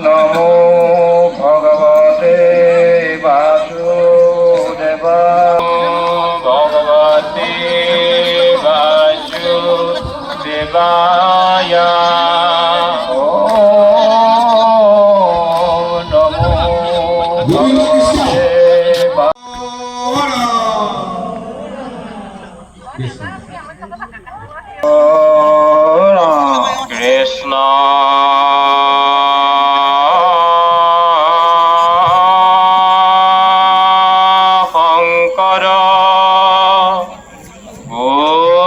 নমো ভগবতে বাসুদেবায় ভগবতে বাসুদেবায় নমো ভগবতে কৃষ্ণ শংকৰ গুৰু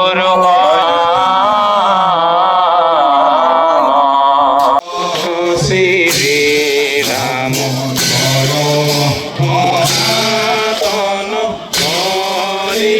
শ্ৰী ৰাম সনাতন হৰি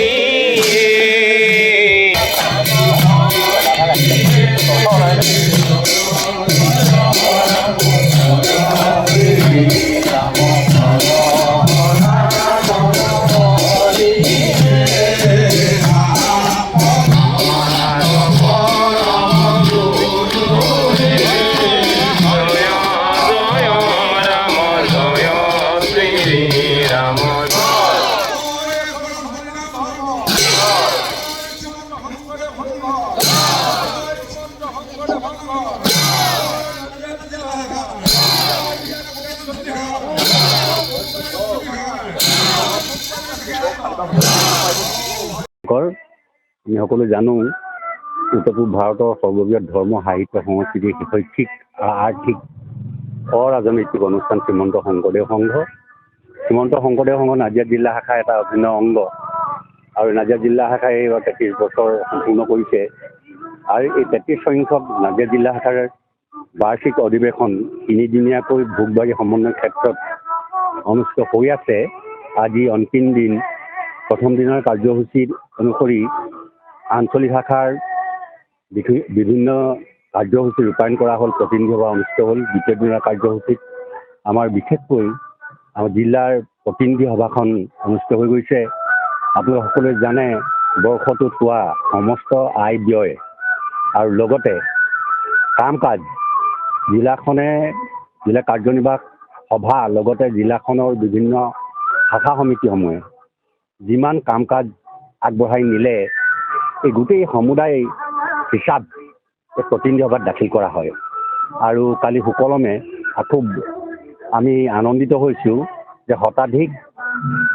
আমি সকলো জানো উত্তৰ পূব ভাৰতৰ সৰ্ববৃহৎ ধৰ্ম সাহিত্য সংস্কৃতি শৈক্ষিক আৰ্থিক অৰাজনৈতিক অনুষ্ঠান শ্ৰীমন্ত শংকৰদেৱ সংঘ। শ্ৰীমন্ত শংকৰদেৱ সংঘ নাজিৰা জিলা শাখাৰ এটা অভিন্ন অংগ আৰু নাজিৰা জিলা শাখাই এইবাৰ 33 বছৰ সম্পূৰ্ণ কৰিছে আৰু এই 33 সংখ্যক নাজিৰা জিলা শাখাৰ বাৰ্ষিক অধিৱেশন তিনিদিনীয়াকৈ ভোগবাৰী সমন্বয় ক্ষেত্ৰত অনুষ্ঠিত হৈ আছে। আজি অন্তিম দিন। প্ৰথম দিনৰ কাৰ্যসূচী অনুসৰি আঞ্চলিক শাখাৰ বিভিন্ন কাৰ্যসূচী ৰূপায়ণ কৰা হ'ল, প্ৰতিনিধি সভা অনুষ্ঠিত হ'ল। দ্বিতীয় দিনৰ কাৰ্যসূচীত আমাৰ বিশেষকৈ আমাৰ জিলাৰ প্ৰতিনিধি সভাখন অনুষ্ঠিত হৈ গৈছে। আপোনালোকে সকলোৱে জানে বৰ্ষটোত হোৱা সমস্ত আয় ব্যয় আৰু লগতে কাম কাজ জিলা কাৰ্যনিৰ্বাহক সভা লগতে জিলাখনৰ বিভিন্ন শাখা সমিতিসমূহে যিমান কাম কাজ আগবঢ়াই নিলে এই গোটেই সমুদায় হিচাপ প্ৰতিনিধি সভাত দাখিল কৰা হয়। আৰু কালি সুকলমে খুব আমি আনন্দিত হৈছোঁ যে শতাধিক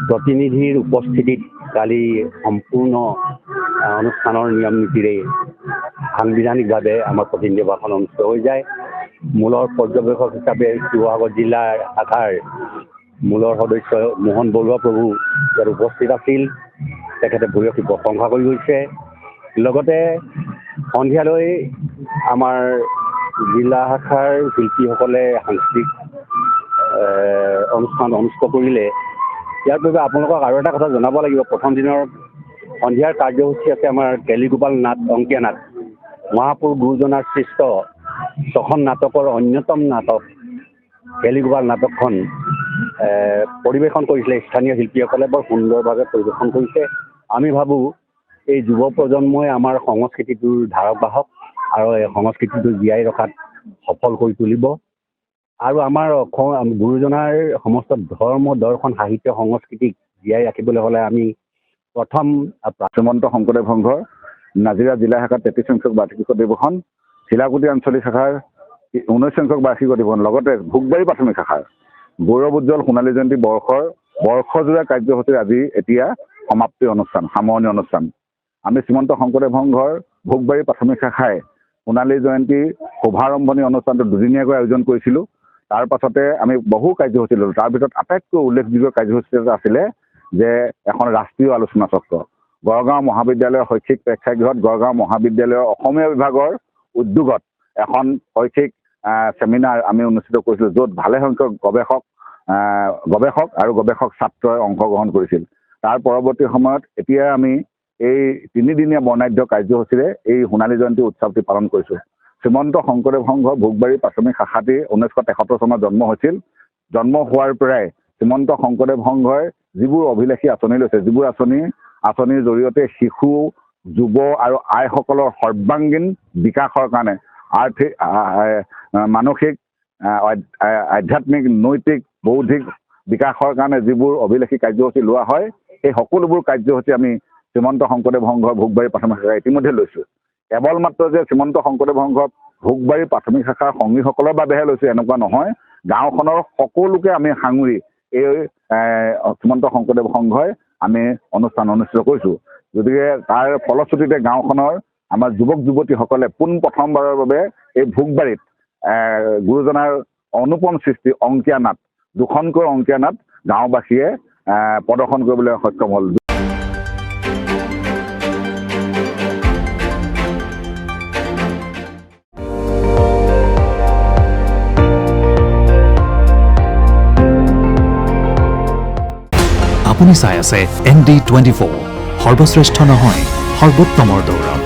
প্ৰতিনিধিৰ উপস্থিতিত কালি সম্পূৰ্ণ অনুষ্ঠানৰ নিয়ম নীতিৰে সাংবিধানিকভাৱে আমাৰ প্ৰতিনিধি সভাখন অনুষ্ঠিত হৈ যায়। মূলৰ পৰ্যবেক্ষক হিচাপে শিৱসাগৰ জিলাৰ শাখাৰ মূলৰ সদস্য মোহন বৰুৱা প্ৰভু ইয়াত উপস্থিত আছিল। তেখেতে ভূয়সী প্ৰশংসা কৰি গৈছে। লগতে সন্ধিয়ালৈ আমাৰ জিলা শাখাৰ শিল্পীসকলে সাংস্কৃতিক অনুষ্ঠান অনুষ্ঠিত কৰিলে। ইয়াৰ বাবে আপোনালোকক আৰু এটা কথা জনাব লাগিব। প্ৰথম দিনৰ সন্ধিয়াৰ কাৰ্যসূচী আছে আমাৰ কেলিগোপাল নাট অংকীয়া নাট, মহাপুৰুষ গুৰুজনাৰ সৃষ্ট 6খন নাটকৰ অন্যতম নাটক কেলিগোপাল নাটকখন পৰিৱেশন কৰিছিলে স্থানীয় শিল্পীসকলে। বৰ সুন্দৰভাৱে পৰিৱেশন কৰিছে। আমি ভাবোঁ এই যুৱ প্ৰজন্মই আমাৰ সংস্কৃতিটোৰ ধাৰক বাহক আৰু এই সংস্কৃতিটো জীয়াই ৰখাত সফল কৰি তুলিব। আৰু আমাৰ গুৰুজনাৰ সমস্ত ধৰ্ম দৰ্শন সাহিত্য সংস্কৃতিক জীয়াই ৰাখিবলৈ হ'লে আমি প্ৰথম শ্ৰীমন্ত শংকৰদেৱ সংঘৰ নাজিৰা জিলা শাখাৰ 33 সংখ্যক বাৰ্ষিক অধিৱেশন, শিলাকুটি আঞ্চলিক শাখাৰ 19 সংখ্যক বাৰ্ষিক অধিৱেশন, লগতে ভোগবাৰী প্ৰাথমিক শাখাৰ গৌৰৱ উজ্জ্বল সোণালী জয়ন্তী বৰ্ষজোৰা কাৰ্যসূচীৰ আজি এতিয়া সমাপ্তি অনুষ্ঠান, সামৰণি অনুষ্ঠান। আমি শ্ৰীমন্ত শংকৰদেৱ সংঘৰ ভোগবাৰী প্ৰাথমিক শাখাই সোণালী জয়ন্তী শুভাৰম্ভণি অনুষ্ঠানটো দুদিনীয়াকৈ আয়োজন কৰিছিলোঁ। তাৰ পাছতে আমি বহু কাৰ্যসূচী ল'লোঁ। তাৰ ভিতৰত আটাইতকৈ উল্লেখযোগ্য কাৰ্যসূচী এটা আছিলে যে এখন ৰাষ্ট্ৰীয় আলোচনা চক্ৰ গড়গাঁও মহাবিদ্যালয়ৰ শৈক্ষিক প্ৰেক্ষাগৃহত গড়গাঁও মহাবিদ্যালয়ৰ অসমীয়া বিভাগৰ উদ্যোগত এখন শৈক্ষিক চেমিনাৰ আমি অনুষ্ঠিত কৰিছিলোঁ, য'ত ভালেসংখ্যক গৱেষক আৰু গৱেষক ছাত্ৰই অংশগ্ৰহণ কৰিছিল। তাৰ পৰৱৰ্তী সময়ত এতিয়া আমি এই তিনিদিনীয়া বৰ্ণাঢ্য কাৰ্যসূচীৰে এই সোণালী জয়ন্তী উৎসৱটি পালন কৰিছোঁ। শ্ৰীমন্ত শংকৰদেৱ সংঘ ভোগবাৰী প্ৰাথমিক শাখাটি 1973 চনত জন্ম হৈছিল। জন্ম হোৱাৰ পৰাই শ্ৰীমন্ত শংকৰদেৱ সংঘই যিবোৰ অভিলাষী আঁচনি লৈছে, যিবোৰ আঁচনিৰ জৰিয়তে শিশু যুৱ আৰু আইসকলৰ সৰ্বাংগীন বিকাশৰ কাৰণে আৰ্থিক মানসিক আধ্যাত্মিক নৈতিক বৌদ্ধিক বিকাশৰ কাৰণে যিবোৰ অভিলাষী কাৰ্যসূচী লোৱা হয় এই সকলোবোৰ কাৰ্যসূচী আমি শ্ৰীমন্ত শংকৰদেৱ সংঘৰ ভোগবাৰী প্ৰাথমিক শাখাই ইতিমধ্যে লৈছোঁ। কেৱল মাত্ৰ যে শ্ৰীমন্ত শংকৰদেৱ সংঘৰ ভোগবাৰী প্ৰাথমিক শাখাৰ সংগীসকলৰ বাবেহে লৈছোঁ এনেকুৱা নহয়, গাঁওখনৰ সকলোকে আমি সাঙুৰি এই শ্ৰীমন্ত শংকৰদেৱ সংঘই আমি অনুষ্ঠান অনুষ্ঠিত কৰিছোঁ। গতিকে তাৰ ফলশ্ৰুতিতে গাঁওখনৰ আমাৰ যুৱক যুৱতীসকলে পোনপ্ৰথমবাৰৰ বাবে এই ভোগবাৰীত গুৰুজনাৰ অনুপম সৃষ্টি অংকীয়া নাট, দুখনকৈ অংকীয়া নাট গাঁওবাসীয়ে প্ৰদৰ্শন কৰিবলৈ সক্ষম হ'ল। আপুনি চাই আছে ND24, সৰ্বশ্ৰেষ্ঠ নহয় সৰ্বোত্তমৰ দৌৰ।